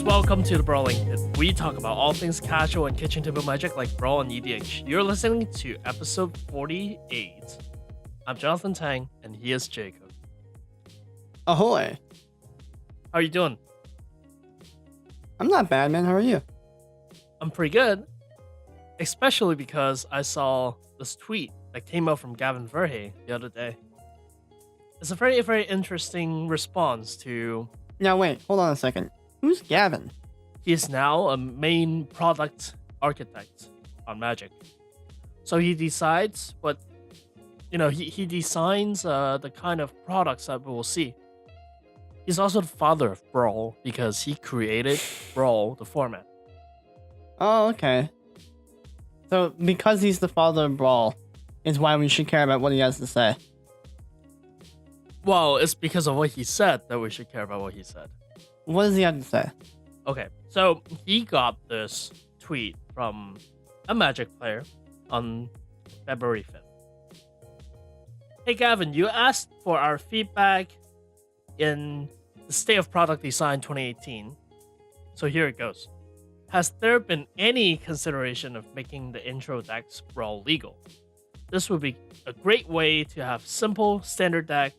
guys, welcome to the Brawling. We talk about all things casual and kitchen table magic like Brawl and EDH. You're listening to episode 48. I'm Johnathan Tang, and he is Jacob. Ahoy. How are you doing? I'm not bad, man. How are you? I'm pretty good. Especially because I saw this tweet that came out from Gavin Verhey the other day. It's a very, very interesting response to... Now, wait. Hold on a second. Who's Gavin? He is now a main product architect on Magic. So he decides what... he designs the kind of products that we will see. He's also the father of Brawl because he created Brawl, the format. Oh, okay. So, because he's the father of Brawl, is why we should care about what he has to say. Well, it's because of what he said that we should care about what he said. What does he have to say? Okay, so he got this tweet from a Magic player on February 5th. Hey Gavin, you asked for our feedback in the State of Product Design 2018. So here it goes. Has there been any consideration of making the intro decks Brawl legal? This would be a great way to have simple standard deck,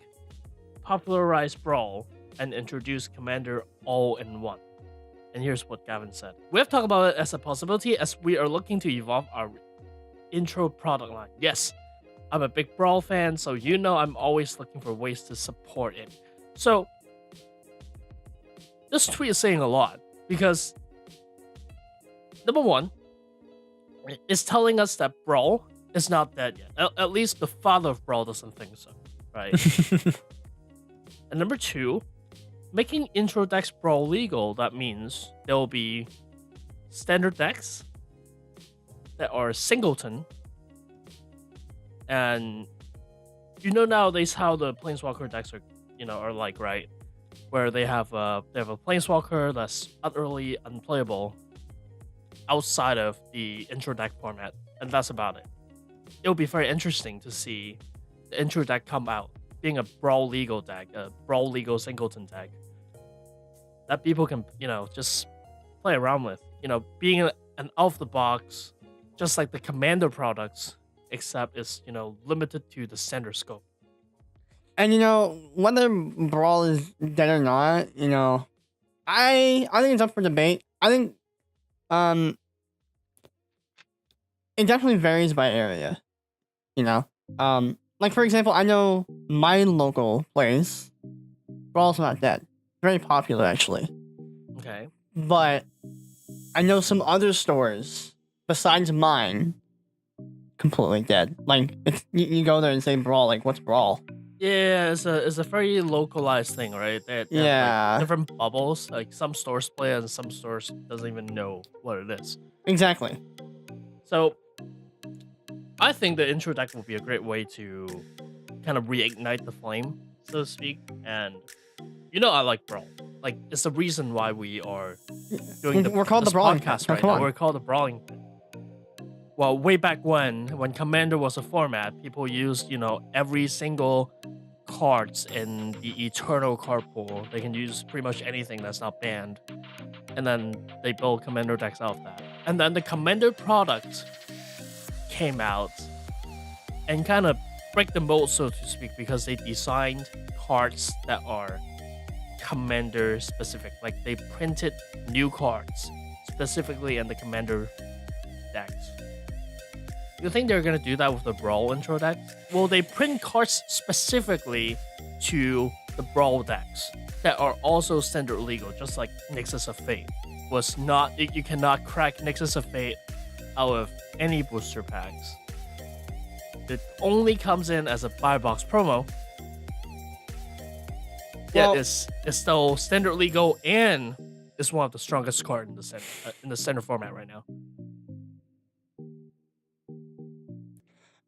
popularize Brawl, and introduce Commander all in one. And here's what Gavin said. We have talked about it as a possibility as we are looking to evolve our intro product line. Yes, I'm a big Brawl fan, so I'm always looking for ways to support it. So, this tweet is saying a lot because, number one, it's telling us that Brawl is not dead yet. At least the father of Brawl doesn't think so, right? And number two, making intro decks Brawl legal, that means there will be standard decks that are singleton. And nowadays how the Planeswalker decks are like, right? Where they have a Planeswalker that's utterly unplayable outside of the intro deck format, and that's about it. It'll be very interesting to see the intro deck come out being a Brawl legal deck, a Brawl legal singleton deck that people can, just play around with. Being an out of the box, just like the Commander products, except it's, limited to the standard scope. And whether Brawl is dead or not, I think it's up for debate. I think it definitely varies by area. Like for example, I know my local place, Brawl's not dead. Very popular actually. Okay. But I know some other stores besides mine completely dead. Like you go there and say Brawl, like what's Brawl? Yeah, it's a very localized thing, right? They have, Yeah. like, different bubbles. Like some stores play and some stores doesn't even know what it is. Exactly. So I think the intro deck will be a great way to kind of reignite the flame, so to speak. And I like Brawl. Like it's the reason why we are doing We're called the Brawling podcast Pit. right now. We're called the Brawling Pit. Well, way back when Commander was a format, people used, every single cards in the Eternal card pool. They can use pretty much anything that's not banned. And then they build Commander decks out of that. And then the Commander product came out and kind of break the mold, so to speak, because they designed cards that are Commander specific. Like they printed new cards specifically in the Commander decks. You think they're gonna do that with the Brawl intro deck? Well, they print cards specifically to the Brawl decks that are also standard legal, just like Nexus of Fate was not. You cannot crack Nexus of Fate out of any booster packs. It only comes in as a buy box promo. Well, it's still standard legal and it's one of the strongest cards in the standard format right now.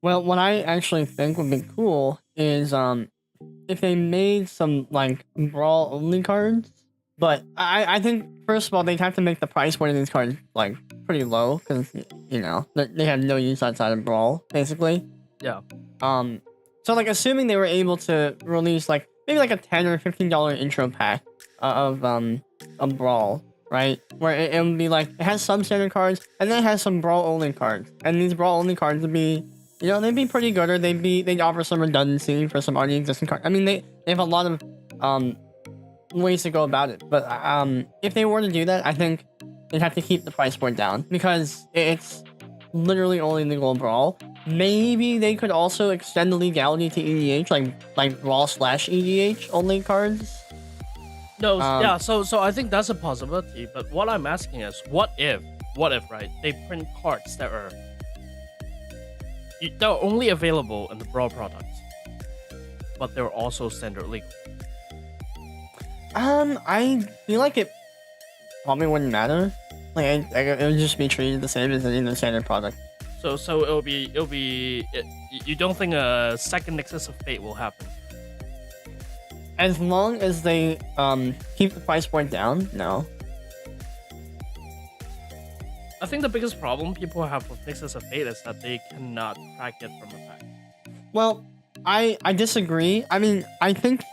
Well, what I actually think would be cool is if they made some like Brawl only cards. But I think first of all they'd have to make the price point of these cards like pretty low because they have no use outside of Brawl basically. Yeah. So like assuming they were able to release like maybe like a $10 or $15 intro pack of Brawl right? Where it would be like, it has some standard cards, and then it has some Brawl only cards. And these Brawl only cards would be, they'd be pretty good, or they'd offer some redundancy for some already existing cards. I mean, they have a lot of ways to go about it. But if they were to do that, I think they'd have to keep the price point down, because it's literally only legal in Brawl. Maybe they could also extend the legality to EDH, like Brawl/EDH only cards. No, yeah, so I think that's a possibility. But what I'm asking is, what if, right, they print cards that are only available in the Brawl products, but they're also standard legal? I feel like it probably wouldn't matter. Like, it would just be treated the same as any other standard product. So it'll be. You don't think a second Nexus of Fate will happen? As long as they keep the price point down, no. I think the biggest problem people have with Nexus of Fate is that they cannot crack it from a pack. Well, I disagree. I mean, I think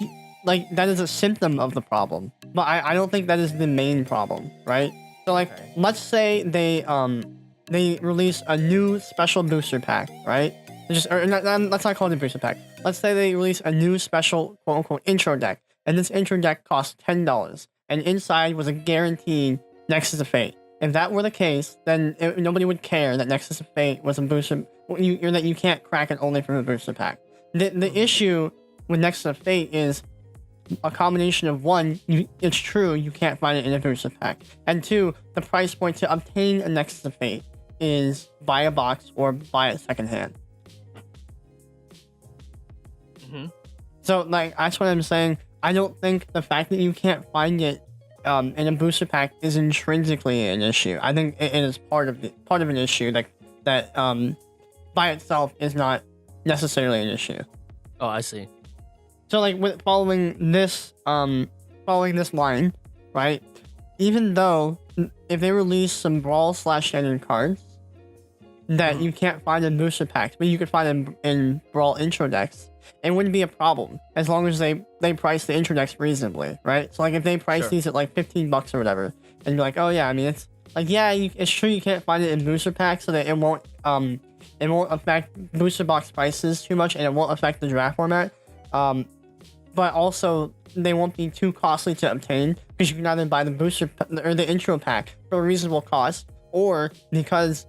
like that is a symptom of the problem, but I don't think that is the main problem, right? So like, Okay. let's say they release a new special booster pack, right? Let's not call it a booster pack. Let's say they release a new special quote unquote intro deck, and this intro deck costs $10, and inside was a guaranteed Nexus of Fate. If that were the case, then nobody would care that Nexus of Fate was a booster, or that you can't crack it only from a booster pack. The issue with Nexus of Fate is a combination of one, it's true you can't find it in a booster pack, and two, the price point to obtain a Nexus of Fate is buy a box or buy it secondhand. So like, that's what I'm saying. I don't think the fact that you can't find it in a booster pack is intrinsically an issue. I think it is part of an issue that by itself is not necessarily an issue. Oh, I see. So like, following this line, right? Even though if they release some Brawl/standard cards that you can't find in booster packs, but you could find in Brawl intro decks, it wouldn't be a problem as long as they price the intro decks reasonably, right? So like, if they price these at like $15 or whatever, and you're like, oh yeah, I mean, it's like, yeah, it's true you can't find it in booster packs, so that it won't affect booster box prices too much, and it won't affect the draft format. But also they won't be too costly to obtain, because you can either buy the booster or the intro pack for a reasonable cost, or because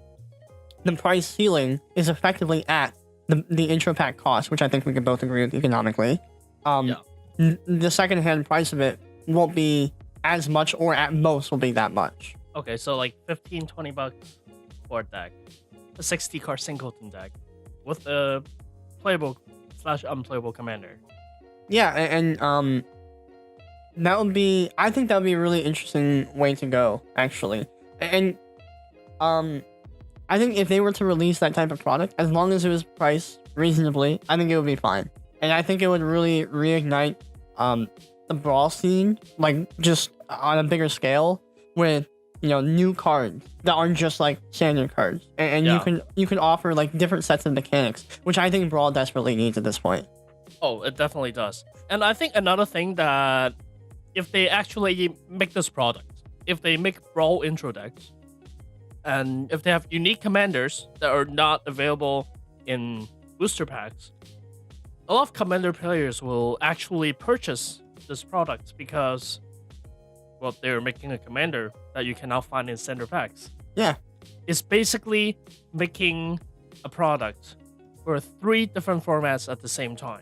the price ceiling is effectively at the intro pack cost, which I think we can both agree with economically. The secondhand price of it won't be as much, or at most will be that much. Okay, so like $15-20 for a deck, a 60-card singleton deck with a playable/unplayable commander. Yeah, and that would be. I think that would be a really interesting way to go, actually. And I think if they were to release that type of product, as long as it was priced reasonably, I think it would be fine. And I think it would really reignite the Brawl scene, like just on a bigger scale, with new cards that aren't just like standard cards, and you can offer like different sets of mechanics, which I think Brawl desperately needs at this point. Oh, it definitely does. And I think another thing that if they actually make this product, if they make Brawl intro decks, and if they have unique commanders that are not available in booster packs, a lot of commander players will actually purchase this product because, well, they're making a commander that you cannot find in standard packs. Yeah. It's basically making a product for 3 different formats at the same time.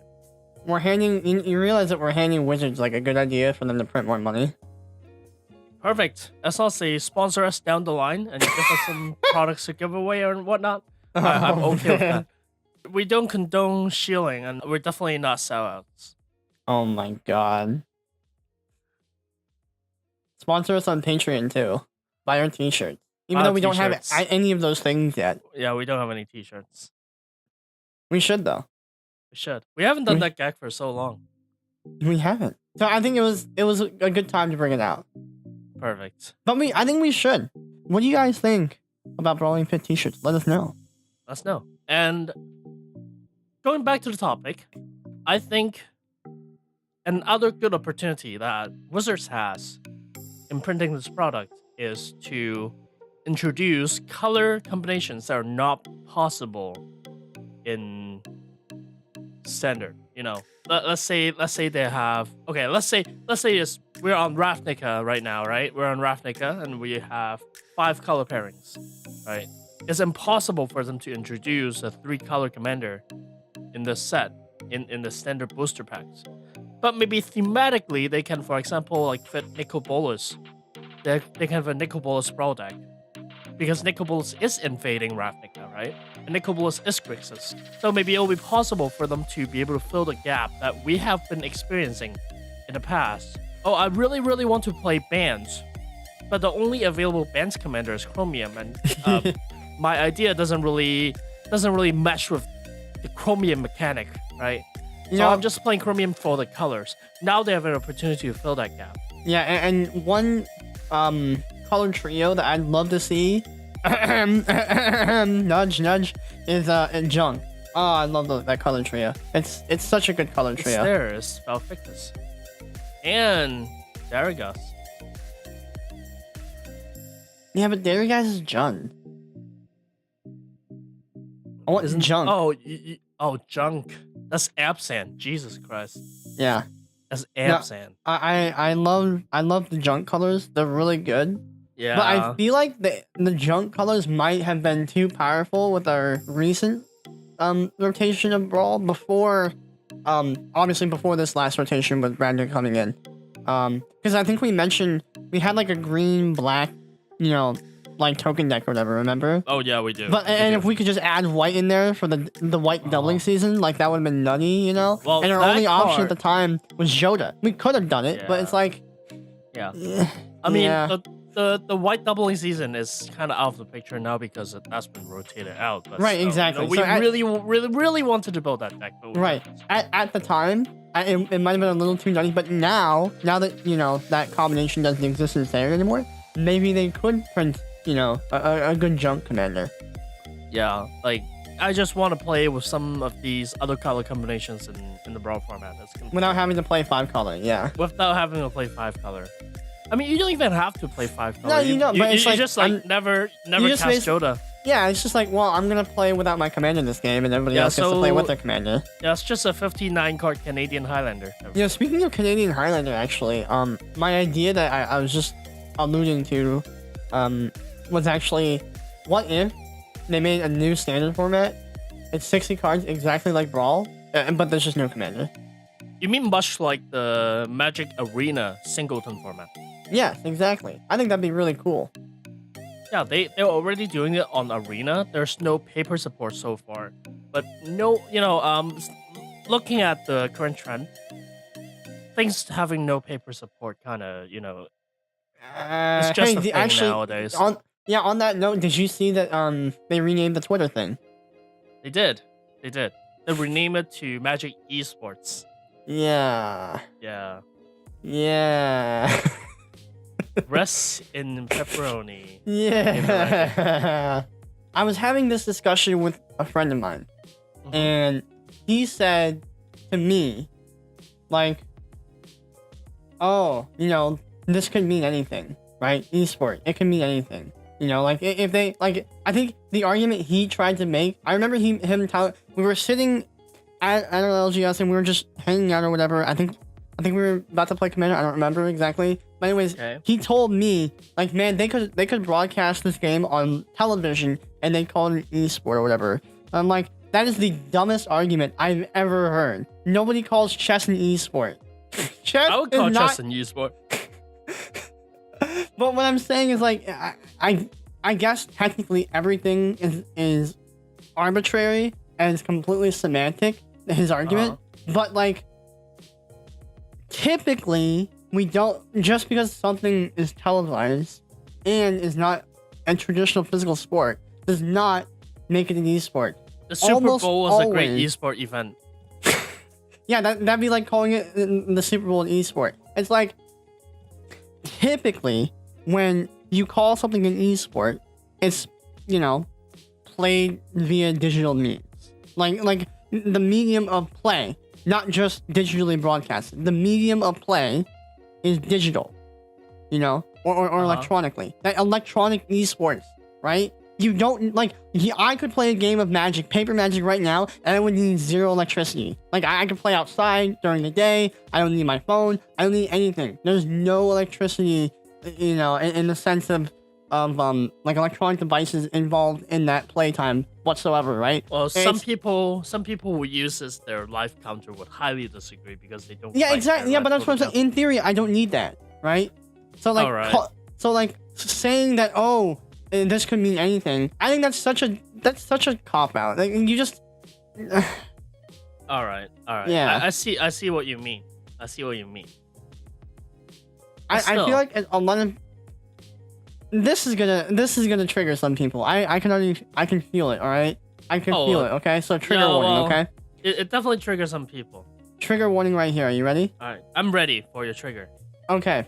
You realize that we're handing Wizards like a good idea for them to print more money. Perfect. As long as they sponsor us down the line and give us some products to give away or whatnot, I'm okay with that. We don't condone shilling, and we're definitely not sellouts. Oh my god. Sponsor us on Patreon too. Buy our t-shirts. Even though we don't have any of those things yet. Yeah, we don't have any t-shirts. We should though. We should. We haven't done that gag for so long. We haven't. So I think it was a good time to bring it out. Perfect. But I think we should. What do you guys think about Brawling Pit t-shirts? Let us know. Let us know. And going back to the topic, I think another good opportunity that Wizards has in printing this product is to introduce color combinations that are not possible in standard. Let's say they have let's say we're on Ravnica right now, right? We're on Ravnica and we have 5 color pairings, right? It's impossible for them to introduce a 3 color commander in the set in the standard booster packs. But maybe thematically they can, for example, like fit Nicol Bolas. They can have a Nicol Bolas Brawl deck. Because Nicol Bolas is invading Ravnica, right? And Nicol Bolas is Grixis. So maybe it'll be possible for them to be able to fill the gap that we have been experiencing in the past. Oh, I really, really want to play Bands, but the only available Bands commander is Chromium, and my idea doesn't really mesh with the Chromium mechanic, right? So I'm just playing Chromium for the colors. Now they have an opportunity to fill that gap. Yeah, and one color trio that I'd love to see, nudge, is Junk. Oh, I love that color trio. It's such a good color trio. There's Valfictus and Darigus. Yeah, but Darigus is Jun. I want Junk. Oh, Junk. That's Absand. Jesus Christ. Yeah. That's Absand. No, I love the Junk colors. They're really good. Yeah. But I feel like the Junk colors might have been too powerful with our recent rotation of Brawl before obviously before this last rotation with Brandon coming in. Because I think we mentioned we had like a green black, like token deck or whatever, remember? Oh yeah, we do. But if we could just add white in there for the white doubling season, like that would have been nutty, Well, and our only option at the time was Joda. We could have done it, but it's like, yeah. I mean, the white doubling season is kind of out of the picture now because that's been rotated out. But right, exactly. We really wanted to build that deck. Right. At the time, it might have been a little too nutty, but now that that combination doesn't exist in standard anymore, maybe they could print a good Junk commander. Yeah, like I just want to play with some of these other color combinations in the Brawl format. Without having to play 5 color, yeah. Without having to play 5 color. I mean, you don't even have to play 5 color. No, you don't. But it's you just never cast Joda. Yeah, it's just like, well, I'm gonna play without my commander in this game, and everybody else gets to play with their commander. Yeah, it's just a 59 card Canadian Highlander. Yeah, speaking of Canadian Highlander, actually, my idea that I was just alluding to, was actually, what if they made a new standard format? It's 60 cards, exactly like Brawl, but there's just no commander. You mean much like the Magic Arena singleton format? Yes, exactly. I think that'd be really cool. Yeah, they're already doing it on Arena. There's no paper support so far, but looking at the current trend, things having no paper support kind of it's just a thing nowadays. On that note, did you see that they renamed the Twitter thing? They did. They renamed it to Magic Esports. Yeah. Rest in pepperoni. Yeah. I was having this discussion with a friend of mine, and he said to me, like, oh, this could mean anything, right? Esport, it can mean anything. Like if they like, I think the argument he tried to make, I remember him telling, we were sitting at an LGS and we were just hanging out or whatever. I think we were about to play Commander. I don't remember exactly. But anyways, he told me, like, man, they could broadcast this game on television and they call it an esport or whatever. I'm like, that is the dumbest argument I've ever heard. Nobody calls chess an esport. I would call chess an esport. But what I'm saying is, like, I guess technically everything is arbitrary and it's completely semantic, his argument. But, like, typically, we don't, just because something is televised and is not a traditional physical sport, does not make it an esport. The Super Bowl was a great esport event. Yeah, that'd be like calling it the Super Bowl an esport. It's like, typically, when you call something an esport, it's, played via digital means. Like the medium of play, not just digitally broadcasted. The medium of play is digital. or electronically. That electronic esports, right? You don't like. I could play a game of Magic, paper Magic right now, and I would need zero electricity. Like I could play outside during the day. I don't need my phone. I don't need anything. There's no electricity, you know, in the sense of like electronic devices involved in that playtime whatsoever, right? Well, some people will use this their life counter would highly disagree because they don't. Yeah, exactly. Yeah, but that's what I'm saying. In theory, I don't need that, right? So like, so like saying that this could mean anything. I think that's such a cop out. Like you just. All right. Yeah, I see what you mean. I feel like a lot of this is gonna trigger some people. I can feel it. All right, I can feel it. Okay, so trigger warning. Okay, it definitely triggers some people. Trigger warning right here. Are you ready? All right, I'm ready for your trigger. Okay.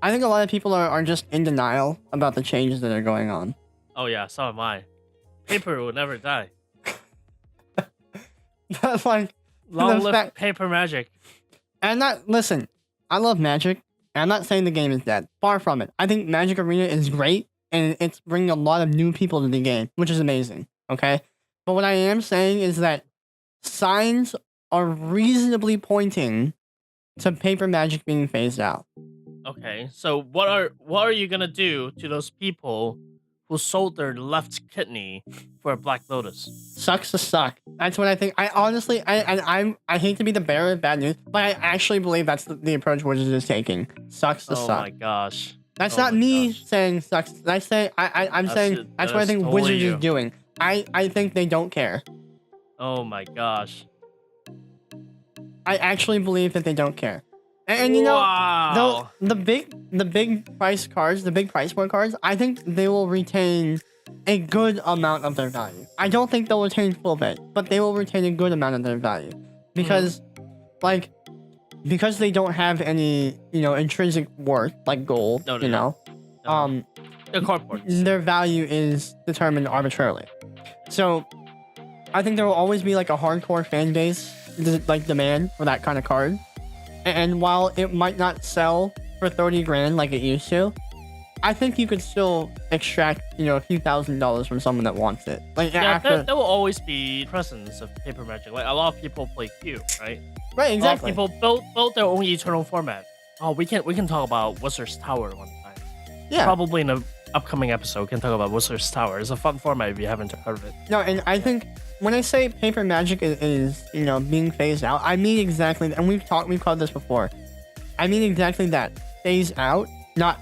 I think a lot of people are just in denial about the changes that are going on. Oh yeah, so am I. Paper will never die. That's like long live paper Magic. And listen, I love Magic. And I'm not saying the game is dead. Far from it. I think Magic Arena is great, and it's bringing a lot of new people to the game, which is amazing. Okay, but what I am saying is that signs are reasonably pointing to paper Magic being phased out. Okay, so what are you gonna do to those people who sold their left kidney for a Black Lotus? Sucks to suck. That's what I think. I honestly, I hate to be the bearer of bad news, but I actually believe that's the approach Wizards is taking. Sucks to suck. Oh my gosh. That's not me saying sucks. I'm saying that's what I think Wizards is doing. I think they don't care. Oh my gosh. I actually believe that they don't care. And you know, the big price cards, the big price point cards, I think they will retain a good amount of their value. I don't think they'll retain full value, but they will retain a good amount of their value because, because they don't have any, intrinsic worth like gold. Their their value is determined arbitrarily. So, I think there will always be like a hardcore fan base, like demand for that kind of card. And while it might not sell for 30 grand like it used to, I think you could still extract, a few $1,000s from someone that wants it. Like there will always be presence of paper Magic. Like a lot of people play Q, right? Right, exactly. A lot of people built their own eternal format. Oh, we can talk about Wizard's Tower one time. Yeah. Probably in an upcoming episode, we can talk about Wizard's Tower. It's a fun format if you haven't heard of it. No, and I think when I say paper Magic is being phased out, I mean exactly, and we've covered this before. I mean exactly that. Phase out, not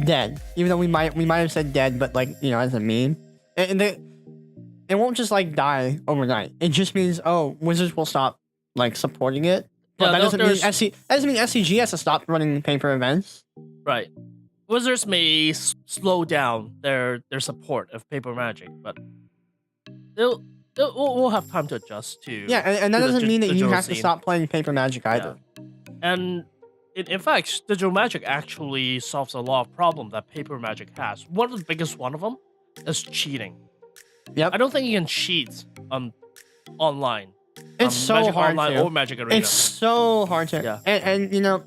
dead. Even though we might have said dead, but as a meme. And it won't just die overnight. It just means Wizards will stop supporting it. But that doesn't mean SCG has to stop running paper events. Right. Wizards may slow down their support of paper Magic, but we'll have time to adjust to. Yeah, and that doesn't mean that you have to stop playing paper Magic either. Yeah. And in fact, digital Magic actually solves a lot of problems that paper Magic has. One of the biggest one of them is cheating. Yep. I don't think you can cheat online. It's so Magic hard Online to. or Magic Arena. It's so hard to. Yeah. And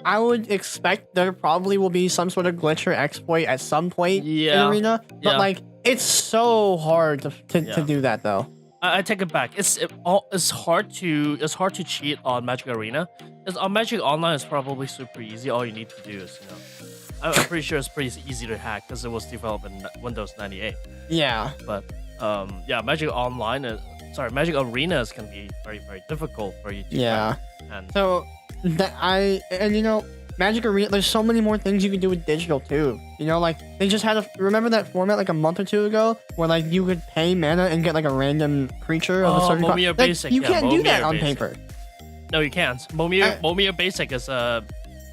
I would expect there probably will be some sort of glitch or exploit at some point in Arena, but it's so hard to do that though. I take it back. It's hard to cheat on Magic Arena. Because on Magic Online, it's probably super easy. All you need to do is I'm pretty sure it's pretty easy to hack because it was developed in Windows 98. Yeah. But Magic Online Magic Arena is gonna be very, very difficult for you to hack. And so Magic Arena, there's so many more things you can do with digital too. They just had remember that format a month or two ago where you could pay mana and get a random creature of a certain Momia Basic. You can't do that on Basic. paper. No, you can't. Momia Basic is a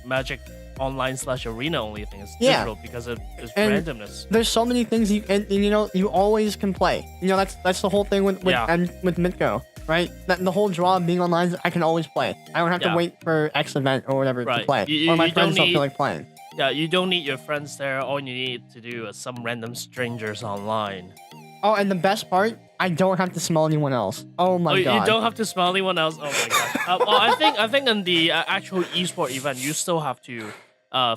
Magic Online / Arena only thing. It's digital because of its randomness. There's so many things you always can play. That's the whole thing with Mitgo. Right? The whole draw of being online is I can always play. I don't have to wait for X event or whatever to play. Or my friends don't feel like playing. Yeah, you don't need your friends there. All you need to do is some random strangers online. Oh, and the best part, I don't have to smell anyone else. Oh my god. You don't have to smell anyone else? Oh my god. Well, I think in the actual esport event, you still have to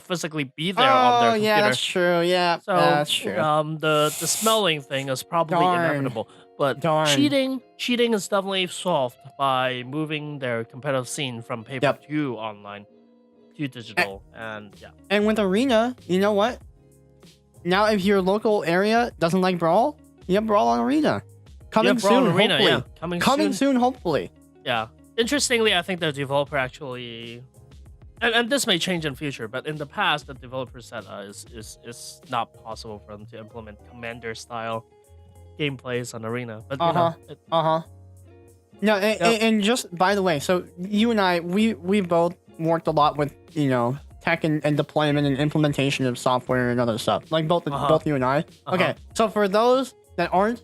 physically be there on their Oh yeah, computer. that's true. Yeah, So that's true. the smelling thing is probably Darn. inevitable, but Darn. cheating is definitely solved by moving their competitive scene from paper Yep. to online to digital, and yeah. And with Arena, you know what? Now, if your local area doesn't like Brawl, you have Brawl on Arena. Coming Yeah, Brawl soon, on Arena, hopefully. yeah. Coming soon, hopefully. Yeah. Interestingly, I think the developer actually, and this may change in future, but in the past, the developer said is not possible for them to implement commander style gameplays on Arena. But you know, No, and just by the way, so you and I, we both worked a lot with tech and deployment and implementation of software and other stuff. Like both you and I. Okay, so for those that aren't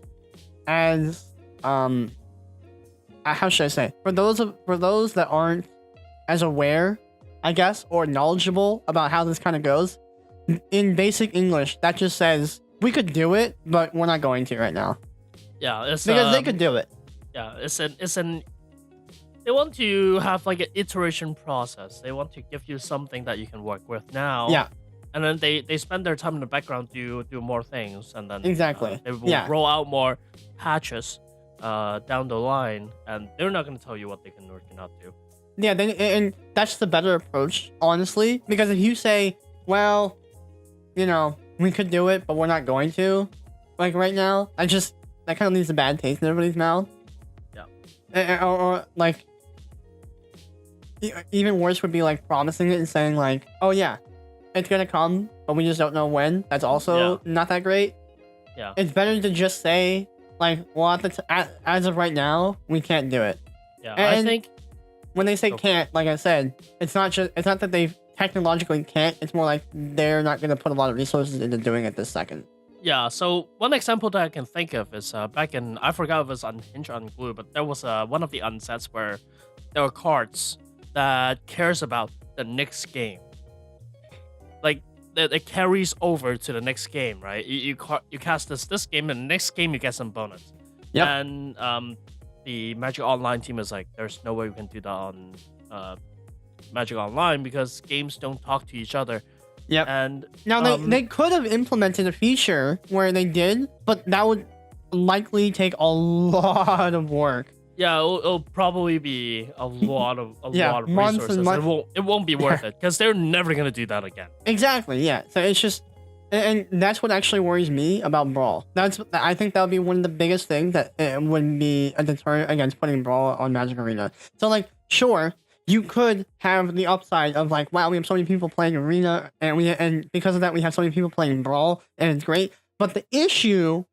as how should I say? For those that aren't as aware, I guess, or knowledgeable about how this kind of goes, in basic English, that just says we could do it, but we're not going to right now. Yeah, it's because they could do it. Yeah, it's an. They want to have like an iteration process. They want to give you something that you can work with now. Yeah. And then they spend their time in the background to do more things, and then exactly they will roll out more patches down the line, and they're not going to tell you what they can or cannot do. Yeah, and that's the better approach, honestly, because if you say, well, we could do it, but we're not going to, like right now, that kind of leaves a bad taste in everybody's mouth. Yeah. Or like, even worse would be like promising it and saying like, oh yeah, it's gonna come, but we just don't know when. That's also not that great. Yeah. It's better to just say like, well, as of right now, we can't do it. Yeah. And I think when they say can't, like I said, it's not that they technologically can't. It's more like they're not gonna put a lot of resources into doing it this second. Yeah, so one example that I can think of is back in, I forgot if it was Unhinged or Unglued, but there was one of the unsets where there were cards that cares about the next game. Like, it carries over to the next game, right? You cast this game, and the next game you get some bonus. Yep. And the Magic Online team is like, there's no way we can do that on Magic Online because games don't talk to each other. Yep. And now they could have implemented a feature where they did, but that would likely take a lot of work. Yeah, it'll probably be a lot of months resources. It won't be worth it because they're never gonna do that again. Exactly. Yeah. So it's just, and that's what actually worries me about Brawl. I think that would be one of the biggest things that it would be a deterrent against putting Brawl on Magic Arena. So like, sure, you could have the upside of like, wow, we have so many people playing Arena, and because of that, we have so many people playing Brawl, and it's great. But the issue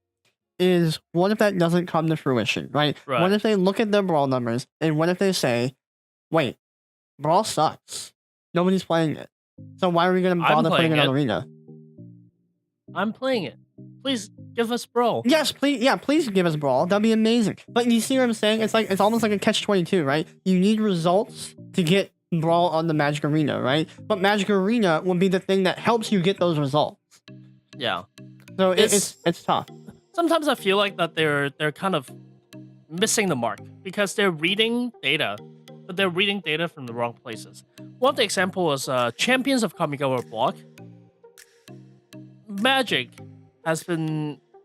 is, what if that doesn't come to fruition, right? What if they look at their Brawl numbers, and what if they say, wait, Brawl sucks. Nobody's playing it. So why are we going to bother putting it on Arena? I'm playing it. Please give us Brawl. Yes, please. Yeah, please give us Brawl. That'd be amazing. But you see what I'm saying? It's almost like a catch-22, right? You need results to get Brawl on the Magic Arena, right? But Magic Arena will be the thing that helps you get those results. Yeah. So it's tough. Sometimes I feel like that they're kind of missing the mark because they're reading data, but they're reading data from the wrong places. One of the examples was Champions of Kamigawa block.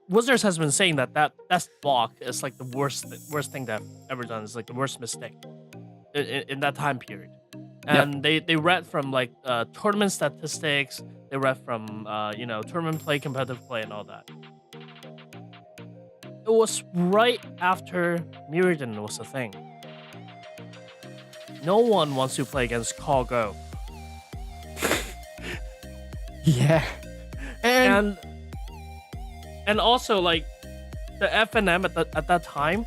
Wizards has been saying that block is like the worst thing they've ever done. It's like the worst mistake in that time period. And they read from like tournament statistics. They read from tournament play, competitive play, and all that. It was right after Mirrodin was a thing. No one wants to play against Call Go. Yeah. And also like the FNM at that time,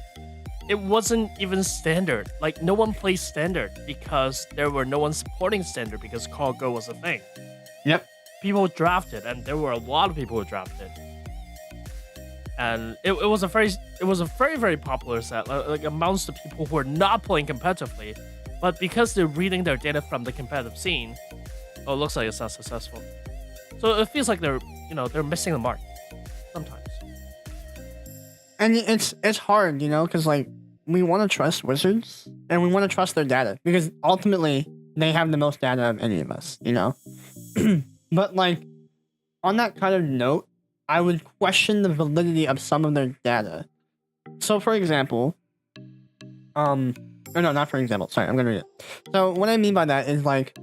it wasn't even standard. Like no one plays standard because there were no one supporting standard because Call Go was a thing. Yep. People drafted, and there were a lot of people who drafted. And it was a very very popular set. Like amounts to people who are not playing competitively, but because they're reading their data from the competitive scene, it looks like it's not successful. So it feels like they're missing the mark sometimes. And it's hard, because like we want to trust Wizards and we want to trust their data because ultimately they have the most data of any of us, But like on that kind of note, I would question the validity of some of their data. So for example, or no, not for example. Sorry, I'm gonna read it. So what I mean by that is like,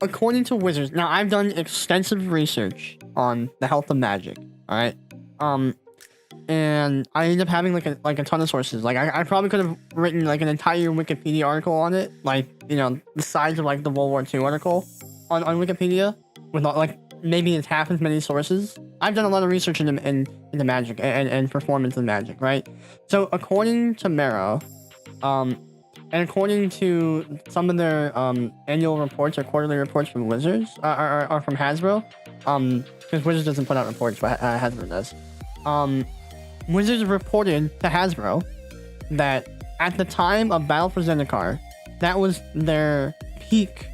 according to Wizards, now I've done extensive research on the health of Magic. All right, and I ended up having like a ton of sources. Like I probably could have written like an entire Wikipedia article on it, like the size of like the World War II article on Wikipedia with like maybe it's half as many sources. I've done a lot of research into Magic and performance of Magic, right? So according to Mero, and according to some of their annual reports or quarterly reports from Wizards or from Hasbro, because Wizards doesn't put out reports, but Hasbro does. Wizards reported to Hasbro that at the time of Battle for Zendikar, that was their peak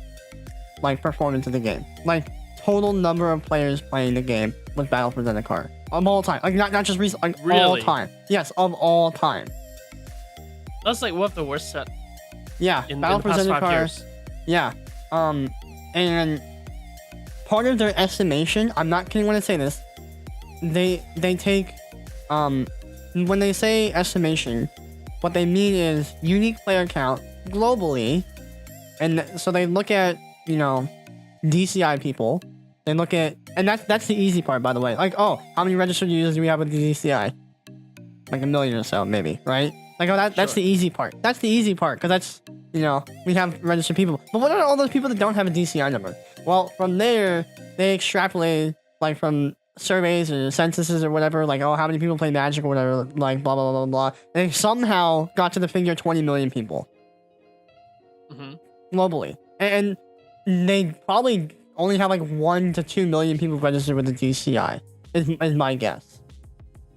like performance of the game. Like total number of players playing the game was Battle for Zendikar of all time. Like not just recent, like Really? all time. Yes, of all time. That's like one of the worst set Yeah, in Battle the for past 5 Zendikar. years. Yeah. And part of their estimation, I'm not kidding when I say this, they take when they say estimation, what they mean is unique player count globally, and so they look at DCI people. They look at, and that's the easy part, by the way. Like, oh, how many registered users do we have with the DCI? Like 1 million or so, maybe, right? Like, oh, that's the easy part. That's the easy part, because that's, we have registered people. But what are all those people that don't have a DCI number? Well, from there, they extrapolate, like, from surveys or censuses or whatever, like, oh, how many people play Magic or whatever, like, blah, blah, blah, blah. And they somehow got to the figure 20 million people. Globally. And they probably only have, like, 1 to 2 million people registered with the DCI, is my guess.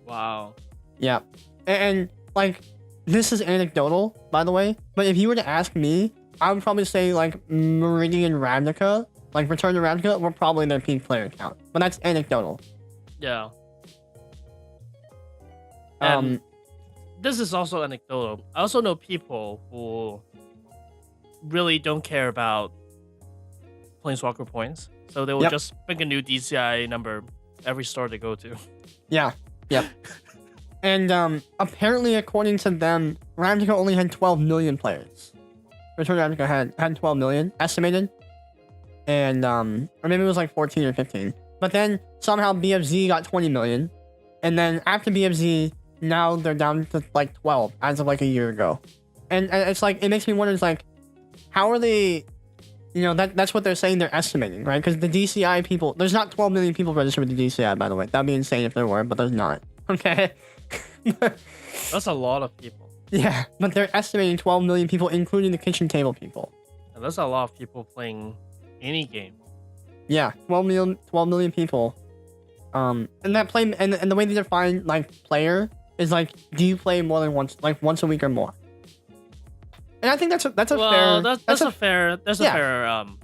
Wow. Yeah. And like, this is anecdotal, by the way, but if you were to ask me, I would probably say, like, Meridian Ravnica, like, Return to Ravnica, were probably their peak player count. But that's anecdotal. Yeah. And this is also anecdotal. I also know people who really don't care about Planeswalker points, so they will just pick a new DCI number every store they go to. Yeah. Yep. And apparently, according to them, Ravnica only had 12 million players. Return to Ravnica had 12 million estimated, and or maybe it was like 14 or 15. But then somehow BFZ got 20 million, and then after BFZ, now they're down to like 12 as of like a year ago. And it's like, it makes me wonder, it's like, how are they? That's what they're saying they're estimating, right? Because the DCI people, there's not 12 million people registered with the DCI, by the way. That'd be insane if there were, but there's not. Okay. That's a lot of people. Yeah, but they're estimating 12 million people, including the kitchen table people. And that's a lot of people playing any game. Yeah, 12 million people. And that play, and the way they define like player is like, do you play more than once a week or more? And I think that's a fair. That's a fair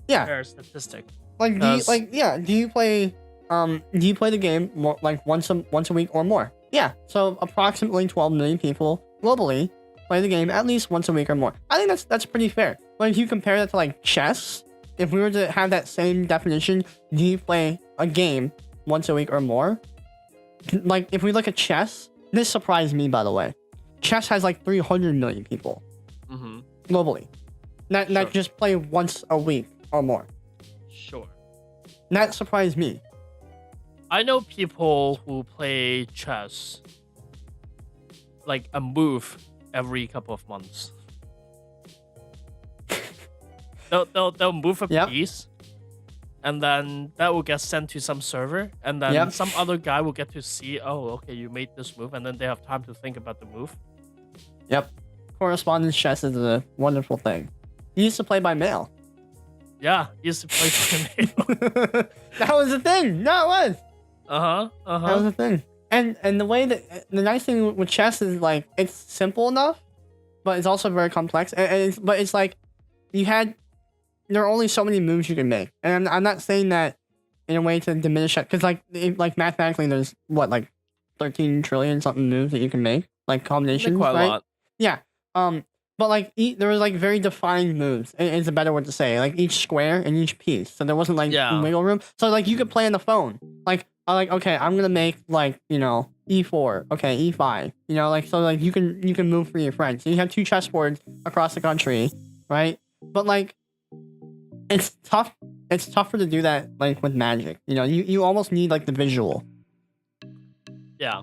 fair statistic. Like, do you play the game more, like once a week or more? Yeah, so approximately 12 million people globally play the game at least once a week or more. I think that's pretty fair. Like, if you compare that to like chess, if we were to have that same definition, do you play a game once a week or more? Like, if we look at chess, this surprised me, by the way. Chess has like 300 million people globally that just play once a week or more. Sure. That surprised me. I know people who play chess like a move every couple of months. They'll move a piece, and then that will get sent to some server, and then some other guy will get to see, oh, okay, you made this move, and then they have time to think about the move. Yep. Correspondence chess is a wonderful thing. You used to play by mail. Yeah, used to play by mail. That was the thing. No, it was. That was the thing. And the way that the nice thing with chess is like, it's simple enough, but it's also very complex. But it's like there are only so many moves you can make, and I'm not saying that in a way to diminish it, because like mathematically there's what, like 13 trillion something moves that you can make, like combinations, quite right? a lot. Yeah. but like there was like very defined moves. It's a better word to say. Like each square and each piece, so there wasn't like Yeah. wiggle room. So like you could play on the phone. Like okay, I'm gonna make like E4, okay, E5. Like so like you can move for your friends. So you have 2 chessboards across the country, right? But like it's tough. It's tougher to do that like with Magic. You almost need like the visual. Yeah.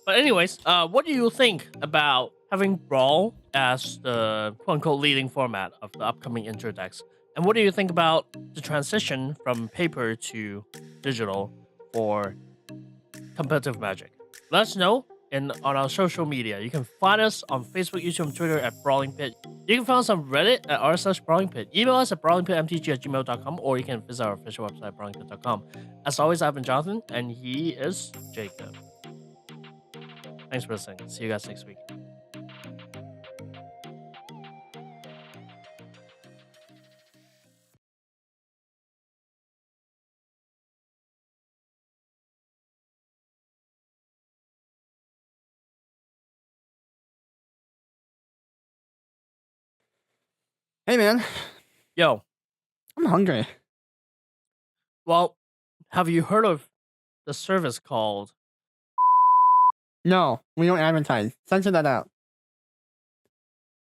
But anyways, what do you think about having Brawl as the quote-unquote leading format of the upcoming intro decks? And what do you think about the transition from paper to digital for competitive Magic? Let us know on our social media. You can find us on Facebook, YouTube, and Twitter at Brawling Pit. You can find us on Reddit at r/Brawling Pit. Email us at brawlingpitmtg@gmail.com, or you can visit our official website, brawlingpit.com. As always, I've been Johnathan, and he is Jacob. Thanks for listening. See you guys next week. Hey man, Yo, I'm hungry. well, have you heard of the service called... No, we don't advertise. Censor that out.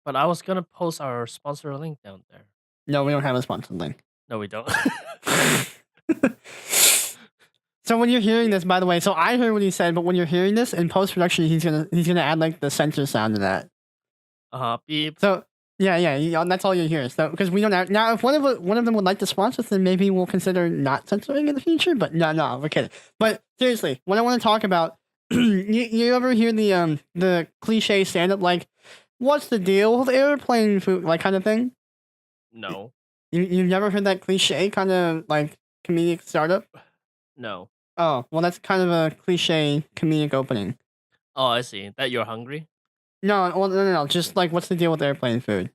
But I was gonna post our sponsor link down there. No, we don't have a sponsored link. No, we don't. So when you're hearing this, by the way, so I heard what he said, but when you're hearing this in post production, he's gonna add like the censor sound to that. Beep. So yeah, that's all you hear. So because we don't have, now, if one of them would like to sponsor us, then maybe we'll consider not censoring in the future. But no, we're kidding. But seriously, what I want to talk about, you ever hear the cliche stand up like, what's the deal with airplane food, like kind of thing? No. You've never heard that cliche kind of like comedic startup? No. Oh, well, that's kind of a cliche comedic opening. Oh, I see. That you're hungry? No, well, no. Just like, what's the deal with airplane food?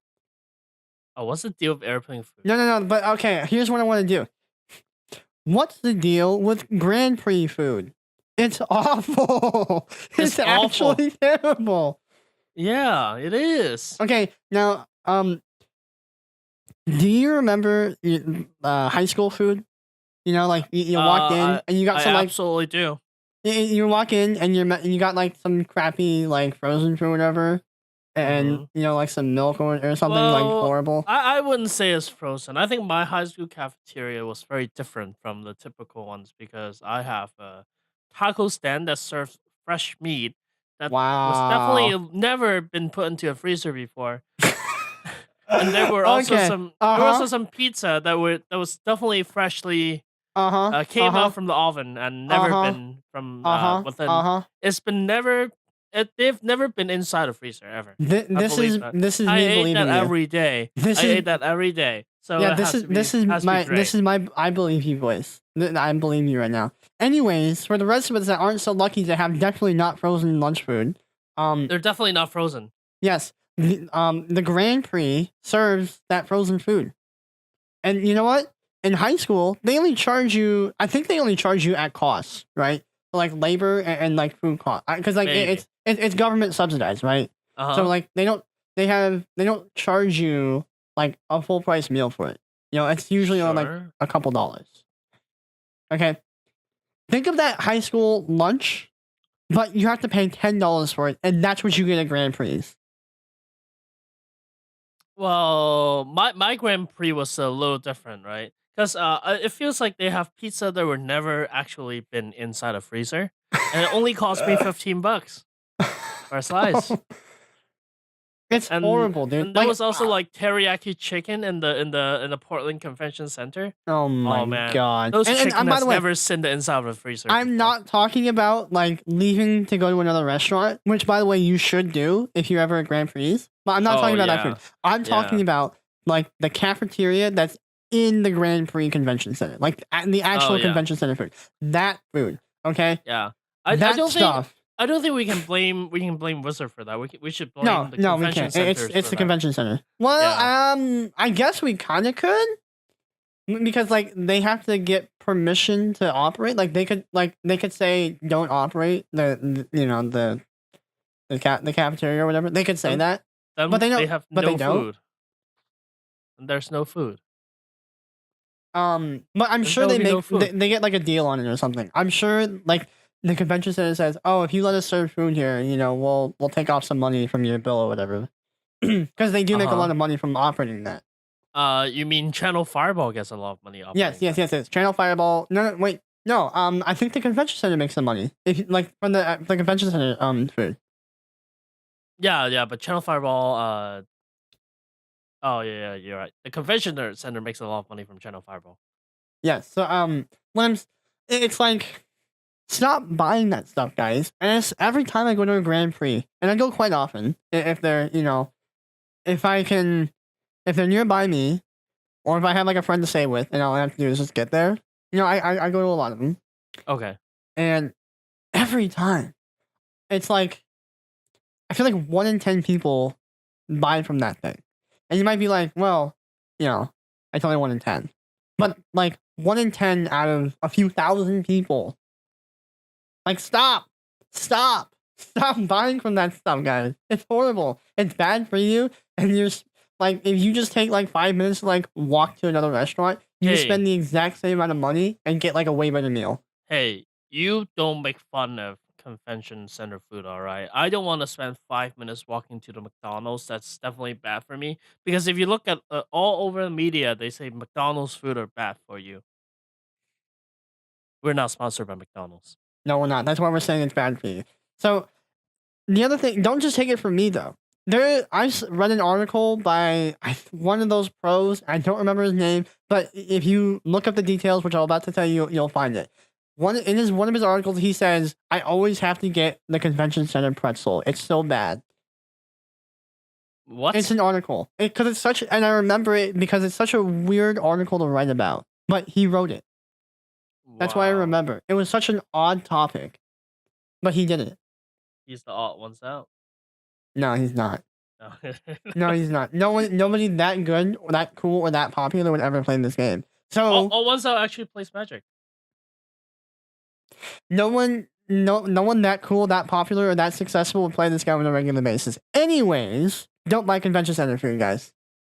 Oh, what's the deal with airplane food? No. But okay, here's what I want to do. What's the deal with Grand Prix food? It's awful. It's actually terrible. Yeah, it is. Okay, now, do you remember high school food? Like you walk in and you got some I like absolutely do. you walk in and you got like some crappy like frozen food or whatever, and like some milk or something like horrible. I wouldn't say it's frozen. I think my high school cafeteria was very different from the typical ones because I have a taco stand that serves fresh meat that was definitely never been put into a freezer before. And there were also some pizza that was definitely freshly came out from the oven and never been from within. It's been never. They've never been inside a freezer ever. This is I me ate believing that you. every day. I ate that every day. So yeah, this is my I believe you voice. I believe you right now. Anyways, for the rest of us that aren't so lucky to have definitely not frozen lunch food, they're definitely not frozen. Yes, the Grand Prix serves that frozen food, and you know what? In high school, they only charge you. I think they only charge you at cost, right? For, like labor and like food cost, because like it's government subsidized, right? So like they don't charge you like a full price meal for it. It's usually on like a couple dollars. Okay, think of that high school lunch, but you have to pay $10 for it, and that's what you get at Grand Prix. Well, my Grand Prix was a little different, right? Because it feels like they have pizza that were never actually been inside a freezer, and it only cost me $15 for a slice. It's horrible, dude. And there was also like teriyaki chicken in the Portland Convention Center. Oh my god! Those chicken by the way, never seen the inside of a freezer. I'm not talking about like leaving to go to another restaurant, which by the way you should do if you're ever at Grand Prix. But I'm not talking about that food. I'm talking about like the cafeteria that's in the Grand Prix Convention Center, like the actual convention center food. That food, okay? Yeah, I don't think we can blame Wizard for that. We should blame the convention center. It's the convention center. Well, I guess we kind of could, because like they have to get permission to operate. Like they could say don't operate the cafeteria or whatever. They could say that. them But they they don't. have But they no don't. food. And there's no food. But I'm sure There'll they be no make food. they get like a deal on it or something. I'm sure like the convention center says, "Oh, if you let us serve food here, we'll take off some money from your bill or whatever." Because they do make a lot of money from operating that. You mean Channel Fireball gets a lot of money off? Yes. Channel Fireball. No, wait. No. I think the convention center makes some money. If like from the convention center food. Yeah, but Channel Fireball. Oh yeah, you're right. The convention center makes a lot of money from Channel Fireball. Yes. So when it's like stop buying that stuff, guys. And it's every time I go to a Grand Prix, and I go quite often if they're if they're nearby me, or if I have like a friend to stay with, and all I have to do is just get there. I go to a lot of them. Okay. And every time, it's like I feel like 1 in 10 people buy from that thing, and you might be like, well, it's only 1 in 10, but like 1 in 10 out of a few thousand people. Like stop buying from that stuff, guys. It's horrible. It's bad for you, and you're like if you just take like 5 minutes to like walk to another restaurant, you spend the exact same amount of money and get like a way better meal. Hey, you don't make fun of convention center food, all right? I don't want to spend 5 minutes walking to the McDonald's. That's definitely bad for me. Because if you look at all over the media, they say McDonald's food are bad for you. We're not sponsored by McDonald's. No, we're not. That's why we're saying it's bad for you. So the other thing, don't just take it from me though. I read an article by one of those pros. I don't remember his name, but if you look up the details, which I'm about to tell you, you'll find it. One of his articles, he says, "I always have to get the convention center pretzel. It's so bad." What? It's an article because it's such, and I remember it because it's such a weird article to write about. But he wrote it. That's why I remember. It was such an odd topic, but he did it. He's the odd ones out. No, he's not. No. No, he's not. Nobody that good or that cool or that popular would ever play this game. So all ones out actually plays Magic. No one that cool, that popular, or that successful would play this game on a regular basis. Anyways, don't buy convention center food, guys.